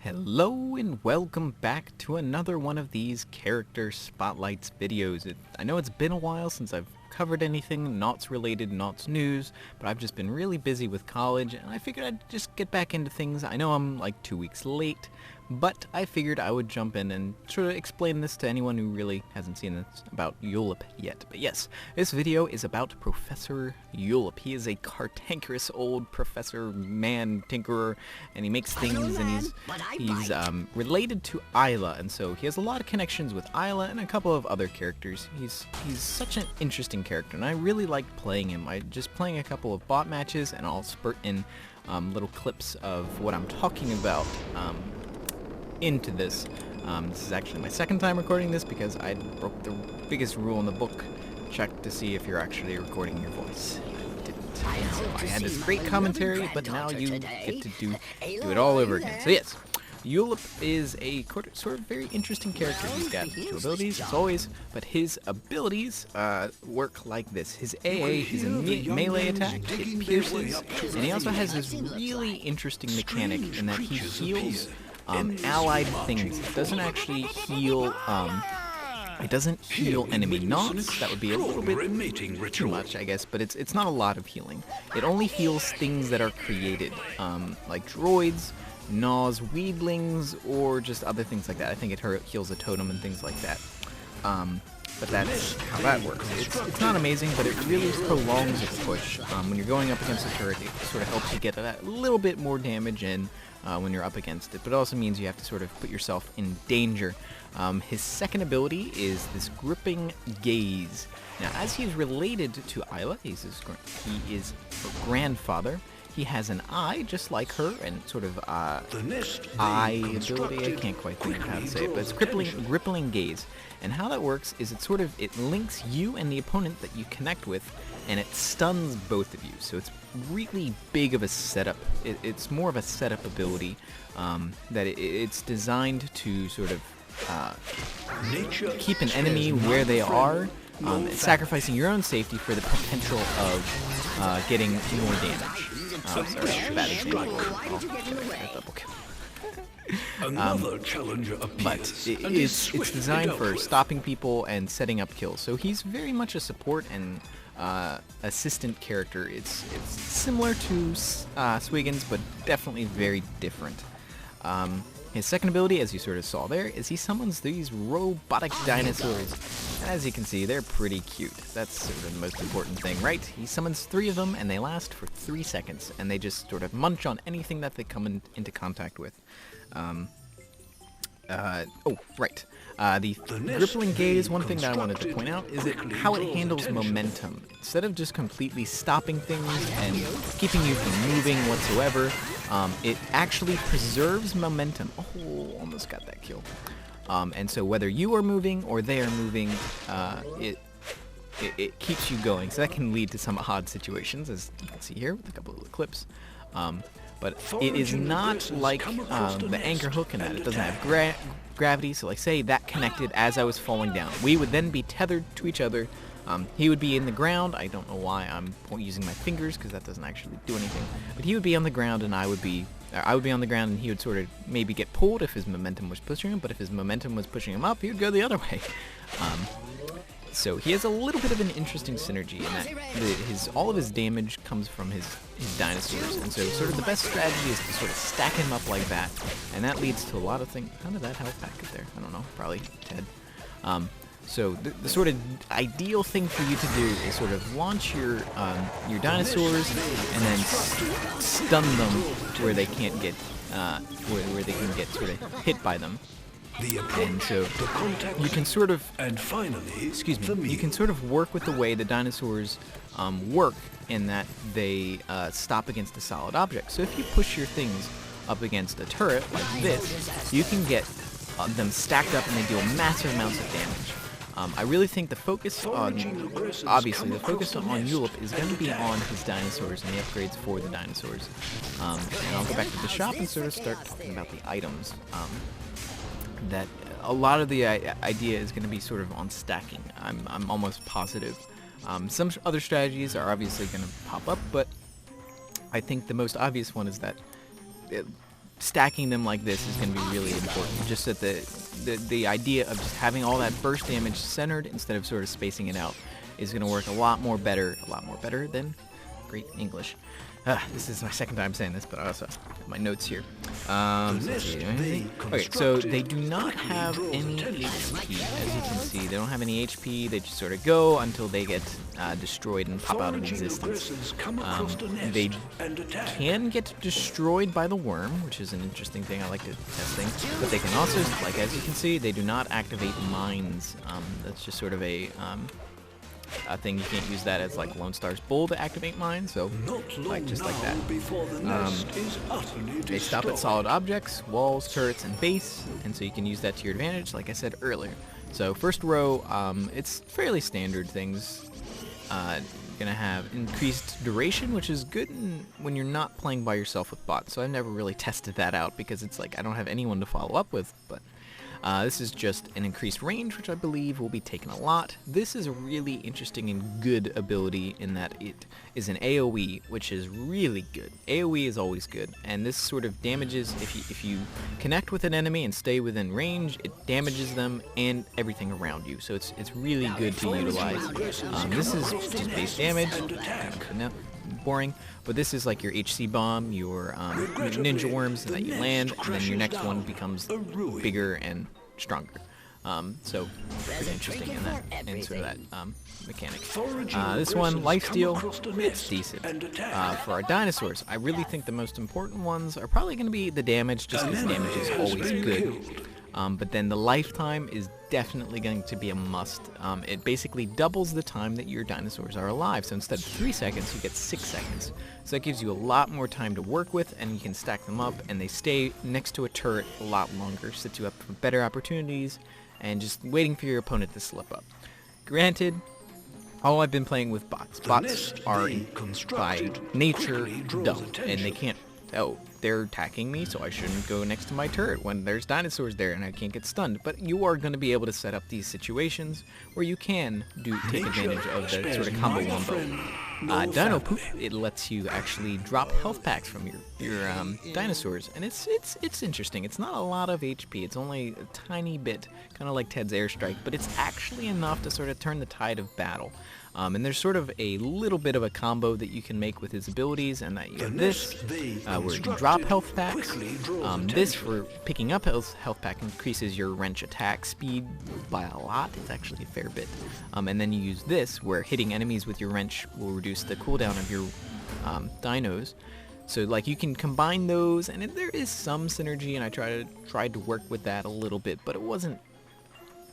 Hello and welcome back to another one of these character spotlights videos. I know it's been a while since I've covered anything Knots related, Knots news, but I've just been really busy with college and I figured I'd just get back into things. I know I'm like 2 weeks late, but I figured I would jump in and sort of explain this to anyone who really hasn't seen this about Yoolip yet. But yes, this video is about Professor Yoolip. He is a cantankerous old professor man tinkerer, and he makes things, and he's related to Isla, and so he has a lot of connections with Isla and a couple of other characters. He's such an interesting character, and I really like playing him. I just playing a couple of bot matches, and I'll spurt in little clips of what I'm talking about into this. This is actually my second time recording this because I broke the biggest rule in the book. Check to see if you're actually recording your voice. I didn't. So I had this great commentary, but now you get to do it all over again. So yes, Yoolip is a sort of very interesting character. He's got two abilities, as always, but his abilities work like this. His AA is a melee attack, it pierces, and he also has this really interesting mechanic in that he heals allied things. It doesn't actually heal, it doesn't heal enemy knots. That would be a little bit too much, I guess, but it's not a lot of healing. It only heals things that are created, like droids, gnaws, weedlings, or just other things like that. I think it heals a totem and things like that. But that's how that works. It's not amazing, but it really prolongs the push. When you're going up against a turret, it sort of helps you get a little bit more damage in when you're up against it, but it also means you have to sort of put yourself in danger. His second ability is this gripping gaze. Now, as he's related to Isla, he is her grandfather. He has an eye just like her, and sort of eye ability. I can't quite think of how to say it, but it's gripping gaze. And how that works is it links you and the opponent that you connect with, and it stuns both of you. So it's really big of a setup. It's more of a setup ability that it's designed to sort of keep an enemy where they are, sacrificing your own safety for the potential of getting more damage. Sorry, bad example. Another challenger appears, but it's designed for stopping people and setting up kills. So he's very much a support and assistant character. It's similar to Swiggins, but definitely very different. His second ability, as you sort of saw there, is he summons these robotic dinosaurs. And as you can see, they're pretty cute. That's sort of the most important thing, right? He summons 3 of them, and they last for 3 seconds, and they just sort of munch on anything that they come into contact with. The gripping gaze, one thing that I wanted to point out is how it handles momentum. Instead of just completely stopping things and keeping you from moving whatsoever, it actually preserves momentum. Oh, almost got that kill. And so whether you are moving or they are moving, it keeps you going. So that can lead to some odd situations, as you can see here with a couple of the clips. But it is not like the anchor hook in that. It doesn't have gravity, so like say that connected as I was falling down. We would then be tethered to each other. He would be in the ground. I don't know why I'm using my fingers, because that doesn't actually do anything. But he would be on the ground and I would be on the ground, and he would sort of maybe get pulled if his momentum was pushing him, but if his momentum was pushing him up, he would go the other way. So he has a little bit of an interesting synergy in that all of his damage comes from his dinosaurs, and so sort of the best strategy is to sort of stack him up like that, and that leads to a lot of things. How did that health pack get there? I don't know, probably Ted. So the sort of ideal thing for you to do is sort of launch your dinosaurs and then stun them where they can't get where they can get sort of hit by them. And so you can sort of, you can sort of work with the way the dinosaurs work in that they stop against a solid object. So if you push your things up against a turret like this, you can get them stacked up and they deal massive amounts of damage. I really think the focus obviously the focus on Yoolip is going to be on his dinosaurs and the upgrades for the dinosaurs. And I'll go back to the shop and sort of start talking about the items. That a lot of the idea is going to be sort of on stacking. I'm almost positive. Some other strategies are obviously going to pop up, but I think the most obvious one is that stacking them like this is going to be really important. Just that the idea of just having all that burst damage centered instead of sort of spacing it out is going to work a lot more better than great English. This is my second time saying this, but I also have my notes here. Okay, so they do not have any HP, as you can see. They don't have any HP. They just sort of go until they get destroyed and pop out of existence. They can get destroyed by the worm, which is an interesting thing. I like to test things. But they can also, like as you can see, they do not activate mines. That's just sort of a thing. You can't use that as like Lone Star's bull to activate mine, so like just like that. They stop at solid objects, walls, turrets, and base, and so you can use that to your advantage, like I said earlier. So first row, it's fairly standard things. You're gonna have increased duration, which is good when you're not playing by yourself with bots. So I've never really tested that out because it's like I don't have anyone to follow up with, but this is just an increased range, which I believe will be taken a lot. This is a really interesting and good ability in that it is an AoE, which is really good. AoE is always good, and this sort of damages, if you connect with an enemy and stay within range, it damages them and everything around you. So it's really good to utilize. This is just base damage, kind of boring, but this is like your HC bomb, your ninja worms that you land, and then your next one becomes bigger and stronger. So pretty interesting in that, and sort of that mechanic. This one, lifesteal, it's decent. For our dinosaurs, I really think the most important ones are probably going to be the damage, just because damage is always good. But then the lifetime is definitely going to be a must. It basically doubles the time that your dinosaurs are alive. So instead of 3 seconds, you get 6 seconds. So that gives you a lot more time to work with, and you can stack them up, and they stay next to a turret a lot longer. Sets you up for better opportunities, and just waiting for your opponent to slip up. Granted, all I've been playing with bots. Bots are, by nature, dumb, and they can't... Oh, they're attacking me, so I shouldn't go next to my turret when there's dinosaurs there and I can't get stunned. But you are going to be able to set up these situations where you can take advantage of the sort of combo wombo. Dino Poop, it lets you actually drop health packs from your dinosaurs, and it's interesting. It's not a lot of HP. It's only a tiny bit, kind of like Ted's airstrike, but it's actually enough to sort of turn the tide of battle. And there's sort of a little bit of a combo that you can make with his abilities, and that you have this, where you can drop health packs. This, for picking up health pack, increases your wrench attack speed by a lot. It's actually a fair bit. And then you use this, where hitting enemies with your wrench will reduce the cooldown of your dinos. So like you can combine those, and there is some synergy, and I tried to work with that a little bit, but it wasn't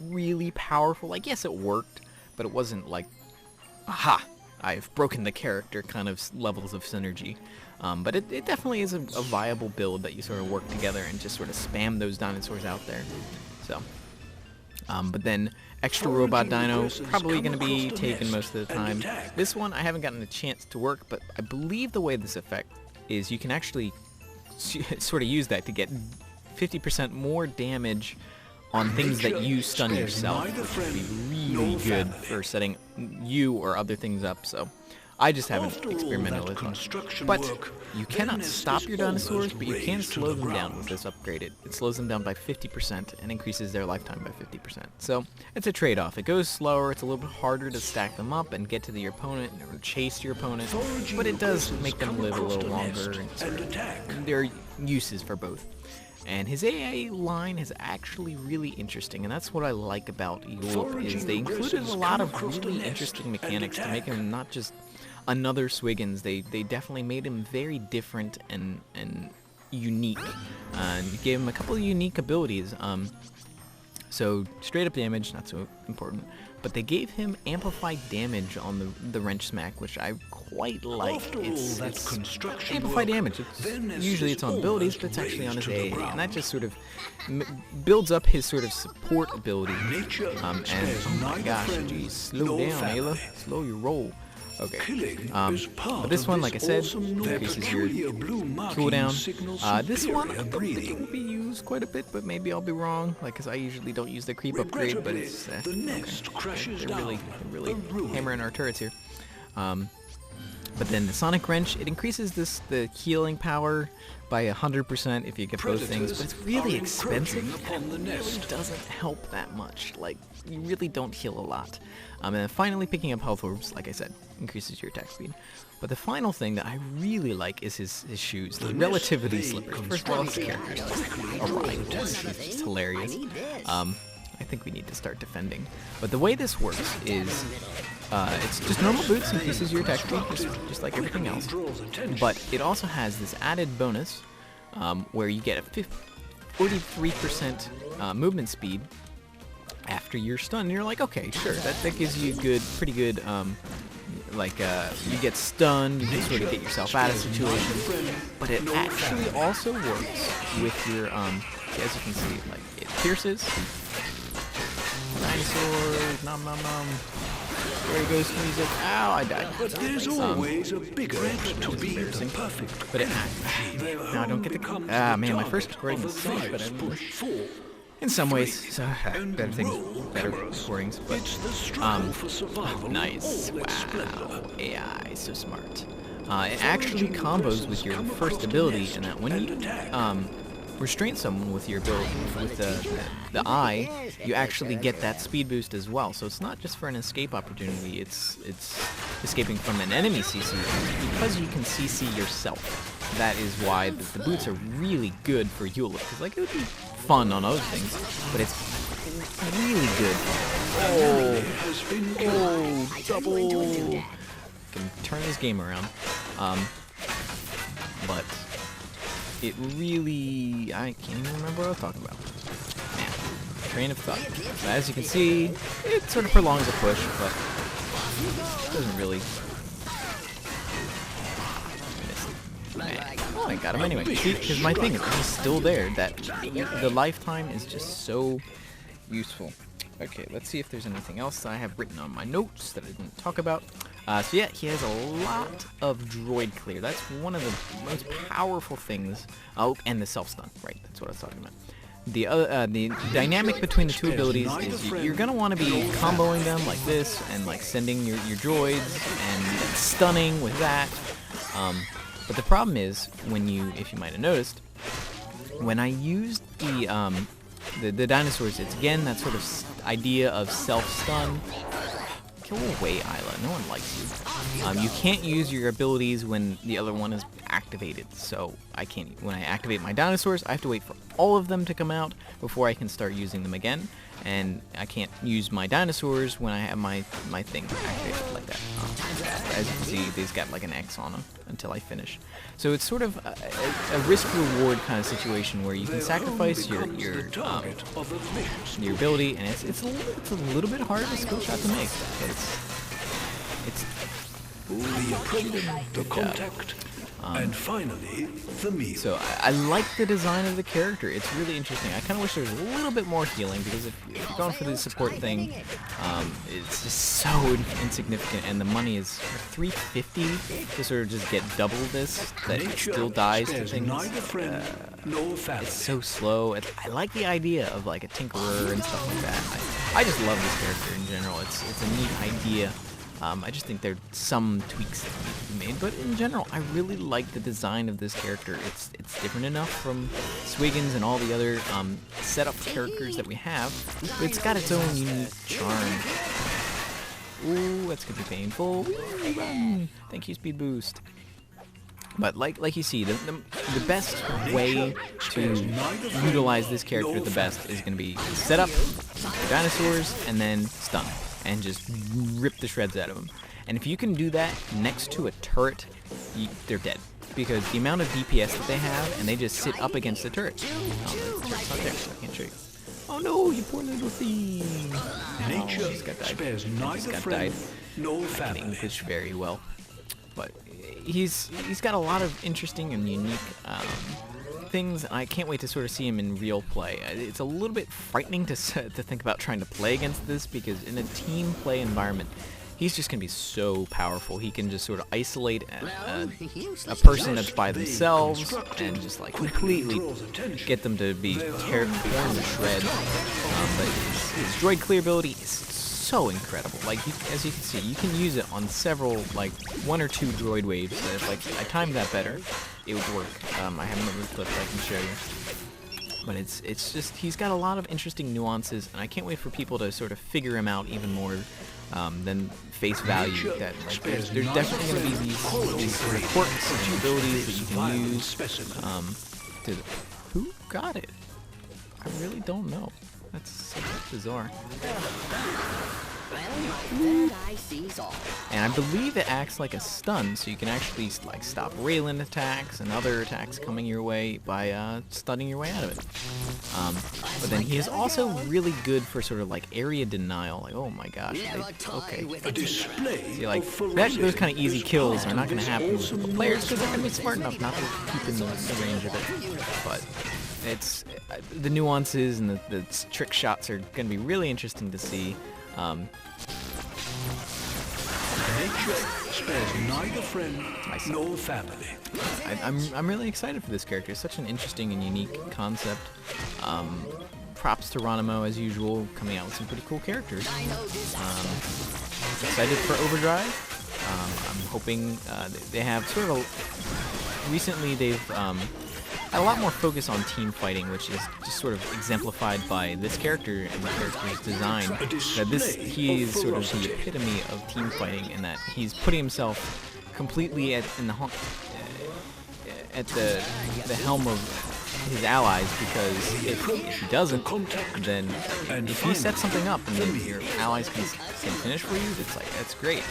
really powerful. Like, yes, it worked, but it wasn't like, aha, I've broken the character kind of levels of synergy. But it definitely is a viable build that you sort of work together and just sort of spam those dinosaurs out there. So, but then extra robot dino, probably going to be taken most of the time. This one I haven't gotten a chance to work, but I believe the way this effect is you can actually sort of use that to get 50% more damage on things that you stun yourself, which would be really good for setting you or other things up. So I just haven't experimented with it. But you cannot stop your dinosaurs, but you can slow them down with this upgraded. It slows them down by 50% and increases their lifetime by 50%. So it's a trade-off. It goes slower, it's a little bit harder to stack them up and get to your opponent or chase your opponent, but it does make them live a little longer, and there are uses for both. And his AA line is actually really interesting, and that's what I like about Yoolip, is they included a lot of really interesting mechanics to make him not just another Swiggins. They definitely made him very different and unique, and gave him a couple of unique abilities. So straight up damage, not so important, but they gave him amplified damage on the wrench smack, which I quite like. It's amplified damage. Usually it's on abilities, but it's actually on his AA, and that just sort of builds up his sort of support ability. And oh my gosh, geez, slow down, Ayla, slow your roll. Okay, but this one, like I said, increases your cooldown. This one I believe will be used quite a bit, but maybe I'll be wrong, like, because I usually don't use the creep upgrade, but it's okay. They're really hammering our turrets here. But then the Sonic Wrench, it increases the healing power by 100% if you get both things, but it's really expensive and it really doesn't help that much. Like, you really don't heal a lot. And then finally picking up health orbs, like I said, increases your attack speed. But the final thing that I really like is his shoes, the relativity slippers. First of all, his character is a ride. He's just hilarious. I think we need to start defending. But the way this works is, it's just normal boots, increases your attack speed, just like everything else. But it also has this added bonus, where you get a 43% movement speed after you're stunned. And you're like, okay, sure, that gives you pretty good, you get stunned, you can sort of get yourself out of situations. But it actually also works with your, as you can see, like, it pierces. Dinosaurs, nom nom nom. There he goes, music. Ow, I died. But there's always a bigger edge to be perfect. But it now I don't get the man, my first recording is sick, but in some ways, so better recordings. But nice. Wow, AI, so smart. It actually combos with your first ability, in that when you restrain someone with your ability, with the eye, you actually get that speed boost as well. So it's not just for an escape opportunity, it's escaping from an enemy CC, because you can CC yourself. That is why the boots are really good for Yoolip, because like, it would be fun on other things, but it's really good. Oh, double! Can turn this game around. But it really, I can't even remember what I was talking about. Man, train of thought. So as you can see, it sort of prolongs the push, but it doesn't really. Man. Oh, I got him anyway. See, because my thing is, he's still there. That the lifetime is just so useful. Okay, let's see if there's anything else I have written on my notes that I didn't talk about. So yeah, he has a lot of droid clear. That's one of the most powerful things. Oh, and the self-stun. Right, that's what I was talking about. The dynamic between the two abilities is you're gonna want to be comboing them like this, and like sending your droids and stunning with that. But the problem is, if you might have noticed, when I used the dinosaurs, it's again that sort of idea of self-stun. Go away, Isla. No one likes you. You can't use your abilities when the other one is activated. So I can't. When I activate my dinosaurs, I have to wait for all of them to come out before I can start using them again. And I can't use my dinosaurs when I have my thing activated like that. As you can see, they've got like an X on them until I finish. So it's sort of a risk-reward kind of situation where you can sacrifice your ability, and it's a little bit harder a skill shot to make. But the contact. And finally, the meal. So I like the design of the character. It's really interesting. I kind of wish there was a little bit more healing, because if you're going for the support thing, it's just so insignificant, and the money is $350 to sort of just get double this, that it still dies to things. It's so slow. I like the idea of like a tinkerer and stuff like that. I just love this character in general. It's a neat idea. I just think there are some tweaks that need to be made, but in general, I really like the design of this character. It's different enough from Swiggins and all the other setup characters that we have, but it's got its own unique charm. Ooh, that's gonna be painful. Run. Thank you, speed boost. But like you see, the best way to utilize this character the best is gonna be set up the dinosaurs and then stun, and just rip the shreds out of them. And if you can do that next to a turret, they're dead. Because the amount of DPS that they have, and they just sit up against the turret. Oh, the turret's not there, so I can't show you. Oh no, you poor little thing. Nature spares neither friend nor I family. can English very well. But he's got a lot of interesting and unique things. I can't wait to sort of see him in real play. It's a little bit frightening to think about trying to play against this, because in a team play environment, he's just going to be so powerful. He can just sort of isolate a person that's by themselves and just like completely get them to be torn to shreds. But his droid clear ability is so incredible. Like, as you can see, you can use it on several, like, 1 or 2 droid waves. That if, like, I timed that better, it would work. I have another clip that I can show you. But it's just, he's got a lot of interesting nuances, and I can't wait for people to sort of figure him out even more than face value. That, like, there's definitely going to be these sort of quirks and abilities that you can use. Who got it? I really don't know. That's so bizarre. And I believe it acts like a stun, so you can actually like stop Raylan attacks and other attacks coming your way by stunning your way out of it. But then he is also really good for sort of like area denial. Like, oh my gosh, okay. See, like those kind of easy kills are not going to happen with players because they're going to be smart enough not to keep in the range of it. But it's the nuances and the trick shots are going to be really interesting to see. Nature spares neither friend nor family. I'm really excited for this character. It's such an interesting and unique concept. Props to Ronimo as usual, coming out with some pretty cool characters. Excited for Overdrive. I'm hoping they have sort of recently they've had a lot more focus on team fighting, which is just sort of exemplified by this character and the character's design. That he is sort of the epitome of team fighting, in that he's putting himself completely at the helm of his allies, because if he doesn't, then if he sets something up and then your allies can finish for you, it's like, that's great.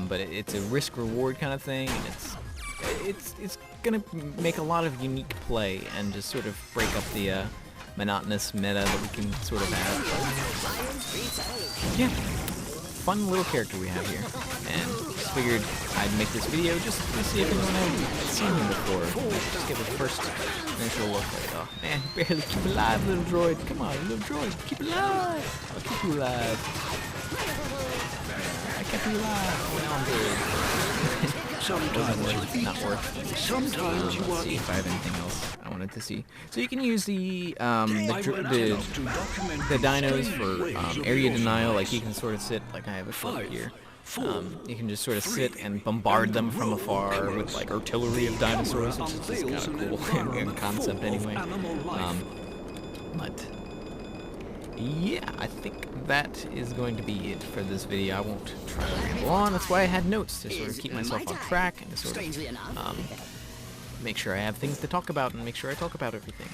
But it's a risk-reward kind of thing, and it's gonna make a lot of unique play and just sort of break up the monotonous meta that we can sort of have. Yeah, fun little character we have here, and just figured I'd make this video just to see if anyone had seen him before. Just give a first initial look. Like, oh man, barely keep alive, little droid. Come on, little droid, keep alive. I'll keep you alive. I kept you alive. Now I'm good. Not worth. Sometimes you want. See if I have anything else I wanted to see. So you can use the dinos for area denial. Like, you can sort of sit, like I have a clip here. You can just sort of sit and bombard them from afar with like artillery of dinosaurs, which is kind of cool concept anyway. But yeah, I think that is going to be it for this video. I won't try to ramble on. That's why I had notes, to sort of keep myself on track and to sort of make sure I have things to talk about and make sure I talk about everything.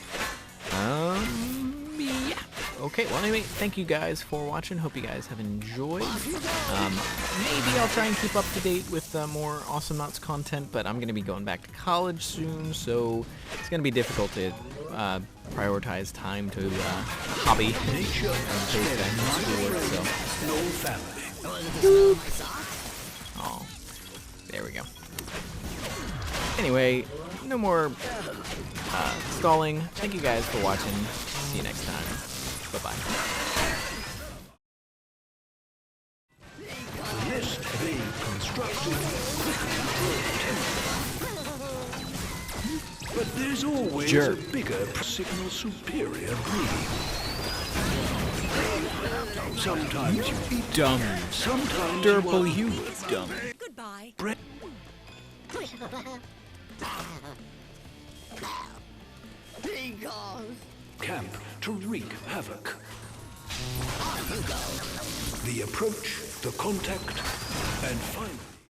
Yeah. Okay, well anyway, thank you guys for watching. Hope you guys have enjoyed. Maybe I'll try and keep up to date with more Awesome Knots content, but I'm going to be going back to college soon, so it's going to be difficult to prioritize time to hobby Oh, there we go. Anyway, no more stalling. Thank you guys for watching. See you next time. Bye-bye. List the constructed. But there's always a bigger signal superior breed. Sometimes you eat dumb. Sometimes Durple you dumb. Goodbye. Bread. Camp to wreak havoc. The approach, the contact, and final.